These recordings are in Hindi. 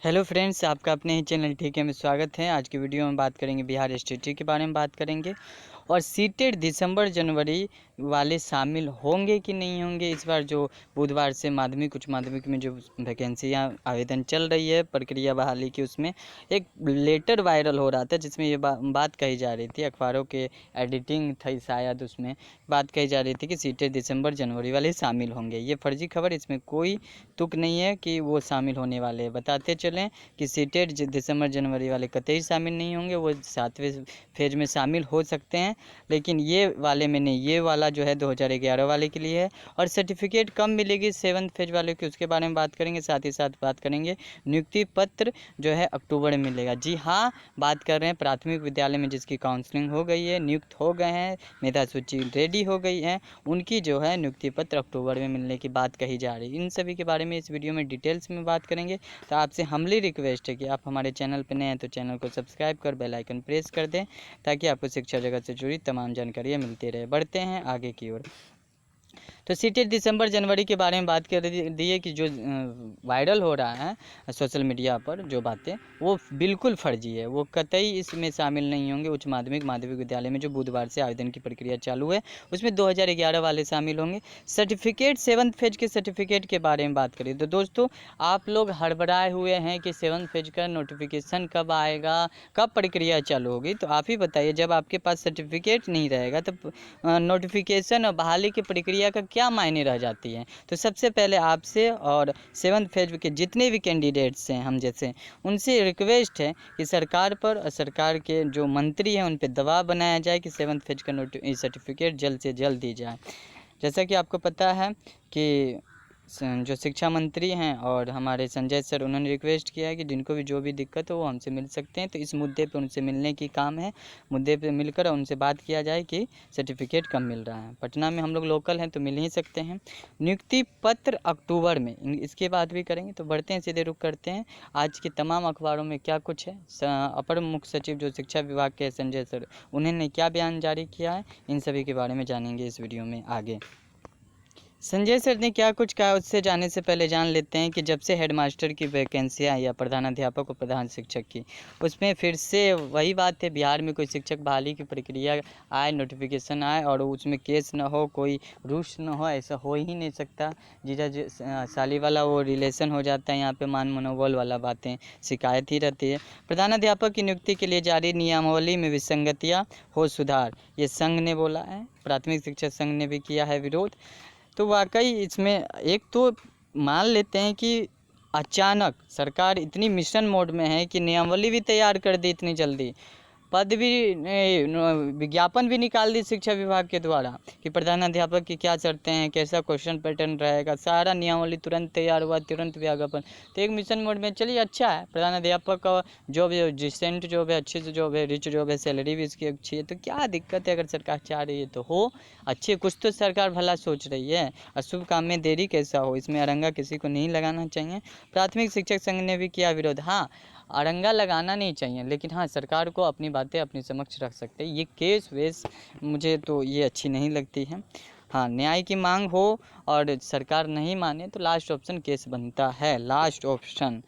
हेलो फ्रेंड्स, आपका अपने ही चैनल ठीक है में स्वागत है। आज की वीडियो में बात करेंगे बिहार स्टेट के बारे में बात करेंगे और सीटेट दिसंबर जनवरी वाले शामिल होंगे कि नहीं होंगे। इस बार जो बुधवार से माध्यमिक उच्च माध्यमिक में जो वैकेंसियां आवेदन चल रही है प्रक्रिया बहाली की, उसमें एक लेटर वायरल हो रहा था जिसमें ये बात कही जा रही थी, अखबारों के एडिटिंग थी शायद, उसमें बात कही जा रही थी कि सीटेट दिसंबर जनवरी वाले शामिल होंगे। ये फर्जी खबर, इसमें कोई तुक नहीं है कि वो शामिल होने वाले हैं। बताते चलें कि सीटेट दिसंबर जनवरी वाले कतई शामिल नहीं होंगे, वो 7वें फेज में शामिल हो सकते हैं, लेकिन ये वाले में नहीं। ये वाला जो है 2011 वाले के लिए है। और सर्टिफिकेट कब मिलेगी 7th फेज वाले की, उसके बारे में बात करेंगे। साथ ही साथ बात करेंगे नियुक्ति पत्र जो है अक्टूबर में मिलेगा। जी हाँ, बात कर रहे हैं प्राथमिक विद्यालय में जिसकी काउंसलिंग हो गई है, नियुक्त हो गए हैं, मेधा सूची रेडी हो गई है, उनकी जो है नियुक्ति पत्र अक्टूबर में मिलने की बात कही जा रही है। इन सभी के बारे में इस वीडियो में डिटेल्स में बात करेंगे। तो आपसे हम्बली रिक्वेस्ट है कि आप हमारे चैनल पर नए हैं तो चैनल को सब्सक्राइब कर बेल आइकन प्रेस कर दें, ताकि आपको शिक्षा जगत से जुड़ी तमाम जानकारियाँ मिलती रहे। बढ़ते हैं आगे की ओर। तो सीटेट दिसंबर जनवरी के बारे में बात कर दिए कि जो वायरल हो रहा है सोशल मीडिया पर जो बातें, वो बिल्कुल फर्जी है। वो कतई इसमें शामिल नहीं होंगे। उच्च माध्यमिक माध्यमिक विद्यालय में जो बुधवार से आवेदन की प्रक्रिया चालू है, उसमें 2011 वाले शामिल होंगे। सर्टिफिकेट 7th फेज के सर्टिफिकेट के बारे में बात करें तो दोस्तों, आप लोग हड़बड़ाए हुए हैं कि 7th फेज का नोटिफिकेशन कब आएगा, कब प्रक्रिया चालू होगी। तो आप ही बताइए, जब आपके पास सर्टिफिकेट नहीं रहेगा तो नोटिफिकेशन और बहाली की प्रक्रिया का क्या मायने रह जाती है। तो सबसे पहले आपसे और 7th फेज के जितने भी कैंडिडेट्स हैं हम जैसे, उनसे रिक्वेस्ट है कि सरकार पर और सरकार के जो मंत्री हैं उन पर दबाव बनाया जाए कि 7th फेज का सर्टिफिकेट जल्द से जल्द दी जाए। जैसा कि आपको पता है कि जो शिक्षा मंत्री हैं और हमारे संजय सर, उन्होंने रिक्वेस्ट किया है कि जिनको भी जो भी दिक्कत हो वो हमसे मिल सकते हैं। तो इस मुद्दे पे उनसे मिलने की काम है, मुद्दे पे मिलकर उनसे बात किया जाए कि सर्टिफिकेट कब मिल रहा है। पटना में हम लोग लोकल हैं तो मिल ही सकते हैं। नियुक्ति पत्र अक्टूबर में, इसके बाद भी करेंगे। तो बढ़ते हैं, सीधे रुक करते हैं आज के तमाम अखबारों में क्या कुछ है। अपर मुख्य सचिव जो शिक्षा विभाग के संजय सर, उन्होंने क्या बयान जारी किया है, इन सभी के बारे में जानेंगे इस वीडियो में आगे। संजय सर ने क्या कुछ कहा, उससे जाने से पहले जान लेते हैं कि जब से हेडमास्टर की वैकेंसी आई या प्रधानाध्यापक और प्रधान शिक्षक की, उसमें फिर से वही बात है, बिहार में कोई शिक्षक बहाली की प्रक्रिया आए, नोटिफिकेशन आए और उसमें केस न हो, कोई रूस न हो, ऐसा हो ही नहीं सकता। जीजा साली वाला वो रिलेशन हो जाता है यहाँ पे, मान मनोबल वाला बातें शिकायत ही रहती है। प्रधानाध्यापक की नियुक्ति के लिए जारी नियमावली में विसंगतियाँ हो सुधार, ये संघ ने बोला है। प्राथमिक शिक्षक संघ ने भी किया है विरोध। तो वाकई इसमें एक तो मान लेते हैं कि अचानक सरकार इतनी मिशन मोड में है कि नियमावली भी तैयार कर दी इतनी जल्दी, पद भी विज्ञापन भी निकाल दी शिक्षा विभाग के द्वारा कि प्रधानाध्यापक की क्या शर्तें हैं, कैसा क्वेश्चन पैटर्न रहेगा, सारा नियमावली तुरंत तैयार हुआ, तुरंत विज्ञापन। तो एक मिशन मोड में, चलिए अच्छा है। प्रधानाध्यापक का जॉब है, डिसेंट जॉब है, अच्छी जॉब है, रिच जॉब है, सैलरी भी इसकी अच्छी है, तो क्या दिक्कत है। अगर सरकार चाह रही है तो हो अच्छी, कुछ तो सरकार भला सोच रही है। अशुभ काम में देरी कैसा हो, इसमें अरंगा किसी को नहीं लगाना चाहिए। प्राथमिक शिक्षक संघ ने भी किया विरोध। हाँ, अरंगा लगाना नहीं चाहिए, लेकिन हाँ, सरकार को अपनी बातें अपने समक्ष रख सकते हैं। ये केस वेस मुझे तो ये अच्छी नहीं लगती है। हाँ, न्याय की मांग हो और सरकार नहीं माने तो लास्ट ऑप्शन केस बनता है, लास्ट ऑप्शन।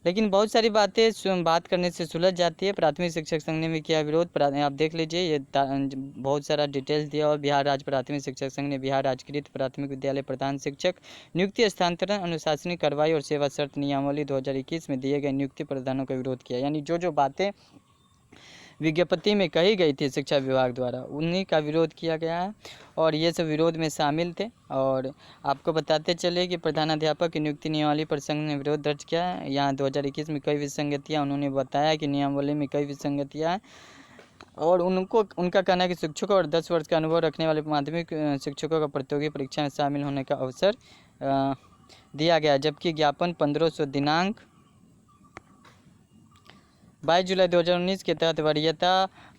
लेकिन बहुत सारी बातें बात करने से सुलझ जाती है। प्राथमिक शिक्षक संघ ने भी किया विरोध। आप देख लीजिए, ये बहुत सारा डिटेल्स दिया। और बिहार राज्य प्राथमिक शिक्षक संघ ने बिहार राजकृत प्राथमिक विद्यालय प्रधान शिक्षक नियुक्ति, हस्तांतरण, अनुशासनिक कार्रवाई और सेवा शर्त नियमावली 2021 में दिए गए नियुक्ति प्रावधानों का विरोध किया। यानी जो बातें विज्ञप्ति में कही गई थी शिक्षा विभाग द्वारा, उन्हीं का विरोध किया गया है और ये सब विरोध में शामिल थे। और आपको बताते चले कि प्रधानाध्यापक की नियुक्ति नियमावली पर संघ ने विरोध दर्ज किया है। यहाँ 2021 में कई विसंगतियाँ, उन्होंने बताया कि नियमावली में कई विसंगतियाँ हैं और उनका कहना है कि शिक्षकों और 10 वर्ष का अनुभव रखने वाले माध्यमिक शिक्षकों का प्रतियोगी परीक्षा में शामिल होने का अवसर दिया गया, जबकि ज्ञापन 1500 दिनांक 22 जुलाई 2019 के तहत वरीयता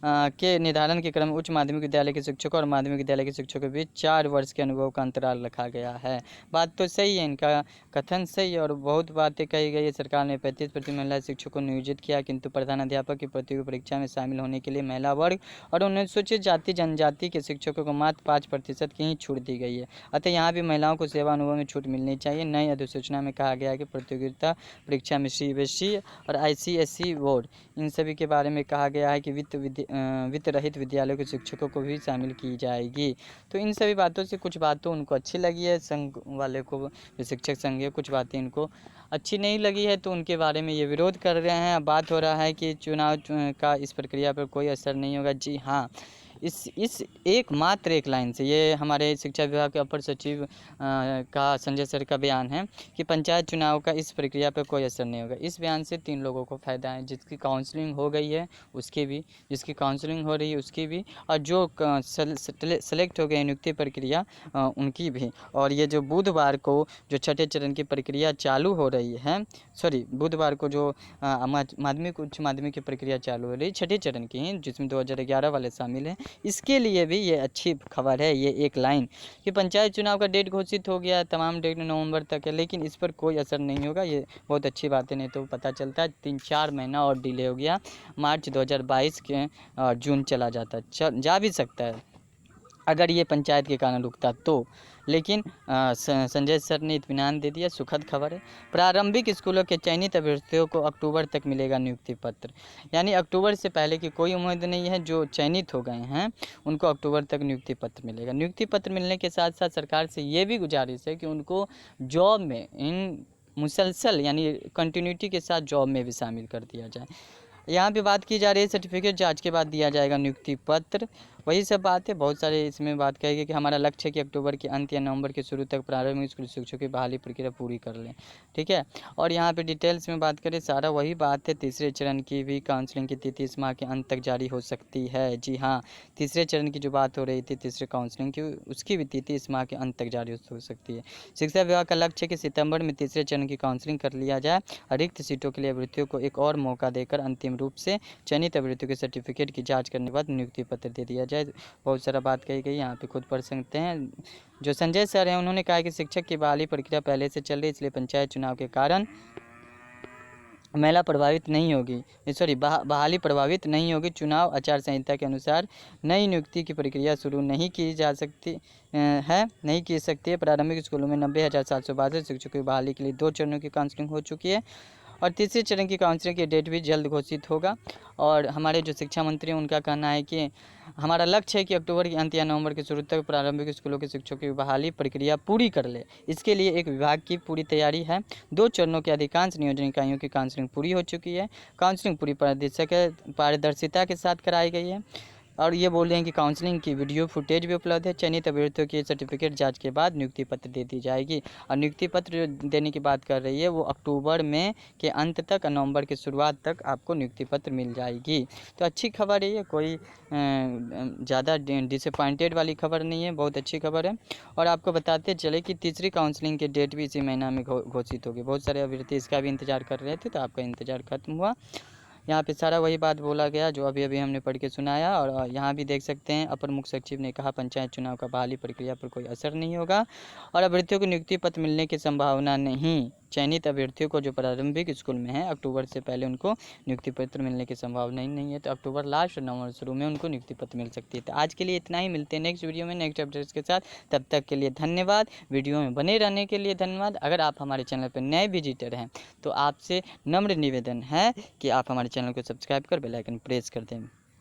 के निर्धारण के क्रम में उच्च माध्यमिक विद्यालय के शिक्षकों और माध्यमिक विद्यालय के शिक्षकों के बीच 4 वर्ष के अनुभव का अंतराल रखा गया है। बात तो सही है, इनका कथन सही है और बहुत बातें कही गई है। सरकार ने 35% महिला शिक्षकों को नियोजित किया, किंतु प्रधानाध्यापक की प्रतियोगी परीक्षा में शामिल होने के लिए महिला वर्ग और अनुसूचित जाति जनजाति के शिक्षकों को मात्र 5% की ही छूट दी गई है। अतः यहाँ भी महिलाओं को सेवा अनुभव में छूट मिलनी चाहिए। नई अधिसूचना में कहा गया है कि प्रतियोगिता परीक्षा में CBSE और ICSE बोर्ड इन सभी के बारे में कहा गया है कि वित्त रहित विद्यालयों के शिक्षकों को भी शामिल की जाएगी। तो इन सभी बातों से कुछ बातें उनको अच्छी लगी है, संघ वाले को, जो शिक्षक संघ है, कुछ बातें इनको अच्छी नहीं लगी है, तो उनके बारे में ये विरोध कर रहे हैं। बात हो रहा है कि चुनाव का इस प्रक्रिया पर कोई असर नहीं होगा। जी हाँ, इस मात्र एक लाइन से, ये हमारे शिक्षा विभाग के अपर सचिव का संजय सर का बयान है कि पंचायत चुनाव का इस प्रक्रिया पर कोई असर नहीं होगा। इस बयान से 3 लोगों को फ़ायदा है, जिसकी काउंसलिंग हो गई है उसकी भी, जिसकी काउंसलिंग हो रही है उसकी भी, और जो सेलेक्ट हो गए नियुक्ति प्रक्रिया उनकी भी। और ये जो बुधवार को जो छठे चरण की प्रक्रिया चालू हो रही है, बुधवार को जो माध्यमिक उच्च माध्यमिक की प्रक्रिया चालू हो रही है छठे चरण की, जिसमें 2011 वाले शामिल हैं, इसके लिए भी ये अच्छी खबर है। ये एक लाइन कि पंचायत चुनाव का डेट घोषित हो गया, तमाम डेट नवंबर तक है, लेकिन इस पर कोई असर नहीं होगा। ये बहुत अच्छी बात है, नहीं तो पता चलता है 3-4 महीना और डिले हो गया, मार्च 2022 के जून चला जाता, जा भी सकता है अगर ये पंचायत के कारण रुकता तो। लेकिन संजय सर ने इत्मीनान दे दिया, सुखद खबर है। प्रारंभिक स्कूलों के चयनित अभ्यर्थियों को अक्टूबर तक मिलेगा नियुक्ति पत्र, यानी अक्टूबर से पहले की कोई उम्मीद नहीं है। जो चयनित हो गए हैं उनको अक्टूबर तक नियुक्ति पत्र मिलेगा। नियुक्ति पत्र मिलने के साथ साथ सरकार से ये भी गुजारिश है कि उनको जॉब में इन मुसलसल यानी कंटिन्यूटी के साथ जॉब में भी शामिल कर दिया जाए। यहाँ पे बात की जा रही है सर्टिफिकेट जांच के बाद दिया जाएगा नियुक्ति पत्र, वही सब बात है। बहुत सारे इसमें बात कहेगी कि हमारा लक्ष्य है कि अक्टूबर के अंत या नवंबर के शुरू तक प्रारंभिक स्कूल शिक्षकों की बहाली प्रक्रिया पूरी कर लें, ठीक है। और यहाँ पे डिटेल्स में बात करें, सारा वही बात है। तीसरे चरण की भी काउंसलिंग की तिथि इस माह के अंत तक जारी हो सकती है। जी हाँ, तीसरे चरण की जो बात हो रही थी, तीसरे काउंसलिंग की, उसकी भी तिथि इस माह के अंत तक जारी हो सकती है। शिक्षा विभाग का लक्ष्य है कि सितंबर में तीसरे चरण की काउंसलिंग कर लिया जाए। रिक्त सीटों के लिए अभ्यर्थियों को एक और मौका देकर अंतिम रूप से चयनित अभ्यर्थियों के सर्टिफिकेट की जांच करने के बाद नियुक्ति पत्र दे दिया जाए। बहुत सारा बात कही गई, यहाँ पे खुद पढ़ सकते हैं। जो संजय सर हैं उन्होंने कहा कि शिक्षक की बहाली प्रक्रिया पहले से चल रही, इसलिए पंचायत चुनाव के कारण महिला प्रभावित नहीं होगी, बहाली प्रभावित नहीं होगी। चुनाव आचार संहिता के अनुसार नई नियुक्ति की प्रक्रिया शुरू नहीं की सकती है। प्रारंभिक स्कूलों में 90,762 शिक्षकों की बहाली के लिए 2 चरणों की काउंसलिंग हो चुकी है और तीसरे चरण की काउंसलिंग की डेट भी जल्द घोषित होगा। और हमारे जो शिक्षा मंत्री हैं उनका कहना है कि हमारा लक्ष्य है कि अक्टूबर के अंत या नवंबर के शुरू तक प्रारंभिक स्कूलों के शिक्षकों की बहाली प्रक्रिया पूरी कर ले। इसके लिए एक विभाग की पूरी तैयारी है। 2 चरणों के अधिकांश नियोजन इकाइयों की काउंसलिंग पूरी हो चुकी है। काउंसलिंग पूरी पारदर्शिता के साथ कराई गई है। और ये बोल रहे हैं कि काउंसलिंग की वीडियो फुटेज भी उपलब्ध है। चयनित अभ्यर्थियों की सर्टिफिकेट जांच के बाद नियुक्ति पत्र दे दी जाएगी। और नियुक्ति पत्र देने की बात कर रही है वो अक्टूबर में के अंत तक, नवंबर की शुरुआत तक आपको नियुक्ति पत्र मिल जाएगी। तो अच्छी खबर है ये, कोई ज़्यादा डिसअपॉइंटेड वाली खबर नहीं है, बहुत अच्छी खबर है। और आपको बताते चले कि तीसरी काउंसलिंग की डेट भी इसी महीना में घोषित होगी। बहुत सारे अभ्यर्थी इसका भी इंतजार कर रहे थे, तो आपका इंतजार खत्म हुआ। यहाँ पे सारा वही बात बोला गया जो अभी हमने पढ़ के सुनाया। और यहाँ भी देख सकते हैं अपर मुख्य सचिव ने कहा पंचायत चुनाव का बहाली प्रक्रिया पर कोई असर नहीं होगा और अभ्यर्थियों को नियुक्ति पत्र मिलने की संभावना नहीं। चयनित अभ्यर्थियों को जो प्रारंभिक स्कूल में है अक्टूबर से पहले उनको नियुक्ति पत्र मिलने की संभावना ही नहीं है। तो अक्टूबर लास्ट और नवंबर शुरू में उनको नियुक्ति पत्र मिल सकती है। तो आज के लिए इतना ही, मिलते हैं नेक्स्ट वीडियो में नेक्स्ट अपडेट्स के साथ। तब तक के लिए धन्यवाद, वीडियो में बने रहने के लिए धन्यवाद। अगर आप हमारे चैनल पर नए विजिटर हैं तो आपसे नम्र निवेदन है कि आप हमारे चैनल को सब्सक्राइब कर बेल आइकन प्रेस कर दें।